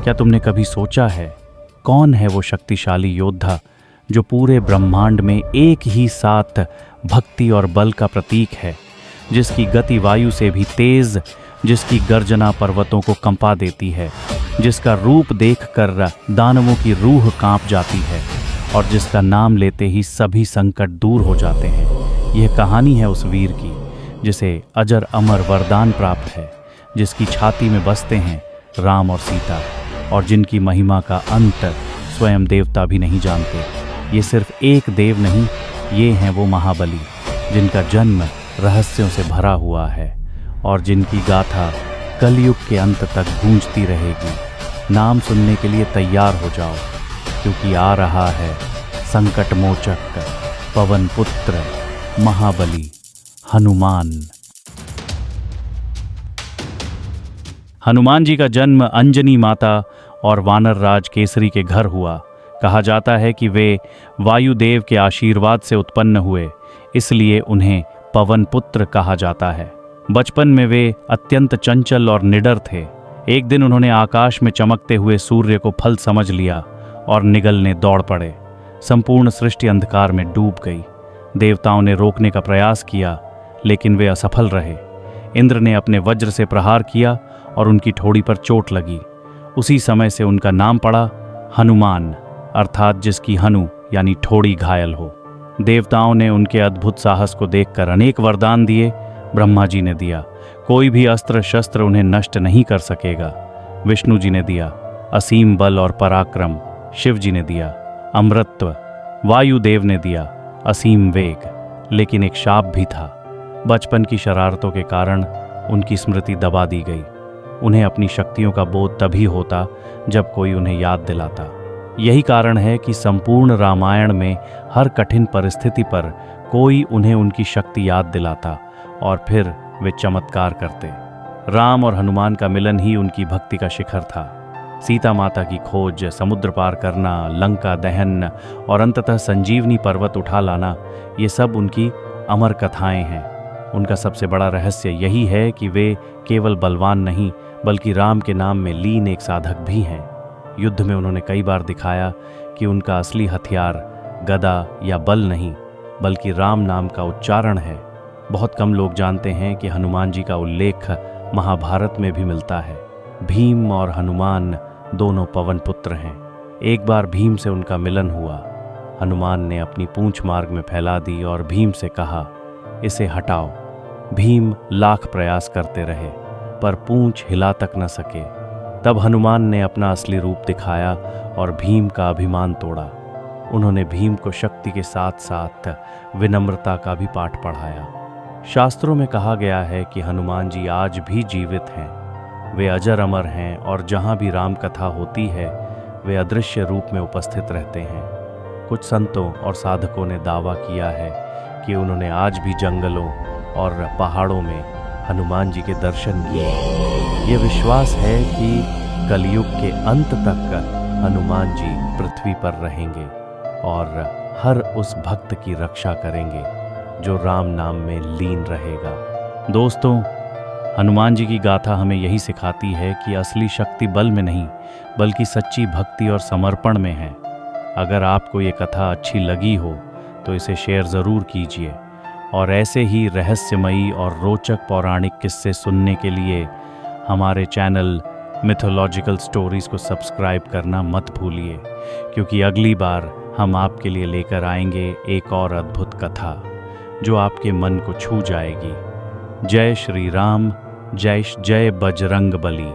क्या तुमने कभी सोचा है कौन है वो शक्तिशाली योद्धा जो पूरे ब्रह्मांड में एक ही साथ भक्ति और बल का प्रतीक है, जिसकी गति वायु से भी तेज, जिसकी गर्जना पर्वतों को कंपा देती है, जिसका रूप देखकर दानवों की रूह कांप जाती है और जिसका नाम लेते ही सभी संकट दूर हो जाते हैं। यह कहानी है उस वीर की जिसे अजर अमर वरदान प्राप्त है, जिसकी छाती में बसते हैं राम और सीता और जिनकी महिमा का अंत स्वयं देवता भी नहीं जानते। ये सिर्फ एक देव नहीं, ये हैं वो महाबली जिनका जन्म रहस्यों से भरा हुआ है और जिनकी गाथा कलयुग के अंत तक गूंजती रहेगी। नाम सुनने के लिए तैयार हो जाओ, क्योंकि आ रहा है संकट मोचक पवन पुत्र महाबली हनुमान। हनुमान जी का जन्म अंजनी माता और वानर राज केसरी के घर हुआ। कहा जाता है कि वे वायुदेव के आशीर्वाद से उत्पन्न हुए, इसलिए उन्हें पवन पुत्र कहा जाता है। बचपन में वे अत्यंत चंचल और निडर थे। एक दिन उन्होंने आकाश में चमकते हुए सूर्य को फल समझ लिया और निगलने दौड़ पड़े। संपूर्ण सृष्टि अंधकार में डूब गई। देवताओं ने रोकने का प्रयास किया, लेकिन वे असफल रहे। इंद्र ने अपने वज्र से प्रहार किया और उनकी ठोड़ी पर चोट लगी। उसी समय से उनका नाम पड़ा हनुमान, अर्थात जिसकी हनु यानी ठोड़ी घायल हो। देवताओं ने उनके अद्भुत साहस को देखकर अनेक वरदान दिए। ब्रह्मा जी ने दिया, कोई भी अस्त्र शस्त्र उन्हें नष्ट नहीं कर सकेगा। विष्णु जी ने दिया असीम बल और पराक्रम। शिव जी ने दिया अमृतत्व। वायुदेव ने दिया असीम वेग। लेकिन एक शाप भी था। बचपन की शरारतों के कारण उनकी स्मृति दबा दी गई। उन्हें अपनी शक्तियों का बोध तभी होता जब कोई उन्हें याद दिलाता। यही कारण है कि संपूर्ण रामायण में हर कठिन परिस्थिति पर कोई उन्हें उनकी शक्ति याद दिलाता और फिर वे चमत्कार करते। राम और हनुमान का मिलन ही उनकी भक्ति का शिखर था। सीता माता की खोज, समुद्र पार करना, लंका दहन और अंततः संजीवनी पर्वत उठा लाना, ये सब उनकी अमर कथाएं हैं। उनका सबसे बड़ा रहस्य यही है कि वे केवल बलवान नहीं, बल्कि राम के नाम में लीन एक साधक भी हैं। युद्ध में उन्होंने कई बार दिखाया कि उनका असली हथियार गदा या बल नहीं, बल्कि राम नाम का उच्चारण है। बहुत कम लोग जानते हैं कि हनुमान जी का उल्लेख महाभारत में भी मिलता है। भीम और हनुमान दोनों पवन पुत्र हैं। एक बार भीम से उनका मिलन हुआ। हनुमान ने अपनी पूंछ मार्ग में फैला दी और भीम से कहा, इसे हटाओ। भीम लाख प्रयास करते रहे, पर पूंछ हिला तक न सके। तब हनुमान ने अपना असली रूप दिखाया और भीम का अभिमान तोड़ा। उन्होंने भीम को शक्ति के साथ साथ विनम्रता का भी पाठ पढ़ाया। शास्त्रों में कहा गया है कि हनुमान जी आज भी जीवित हैं। वे अजर अमर हैं और जहाँ भी राम कथा होती है वे अदृश्य रूप में उपस्थित रहते हैं। कुछ संतों और साधकों ने दावा किया है कि उन्होंने आज भी जंगलों और पहाड़ों में हनुमान जी के दर्शन किए। ये विश्वास है कि कलयुग के अंत तक हनुमान जी पृथ्वी पर रहेंगे और हर उस भक्त की रक्षा करेंगे जो राम नाम में लीन रहेगा। दोस्तों, हनुमान जी की गाथा हमें यही सिखाती है कि असली शक्ति बल में नहीं, बल्कि सच्ची भक्ति और समर्पण में है। अगर आपको ये कथा अच्छी लगी हो तो इसे शेयर ज़रूर कीजिए और ऐसे ही रहस्यमयी और रोचक पौराणिक किस्से सुनने के लिए हमारे चैनल मिथोलॉजिकल स्टोरीज़ को सब्सक्राइब करना मत भूलिए, क्योंकि अगली बार हम आपके लिए लेकर आएंगे एक और अद्भुत कथा जो आपके मन को छू जाएगी। जय श्री राम, जय जय बजरंग बली।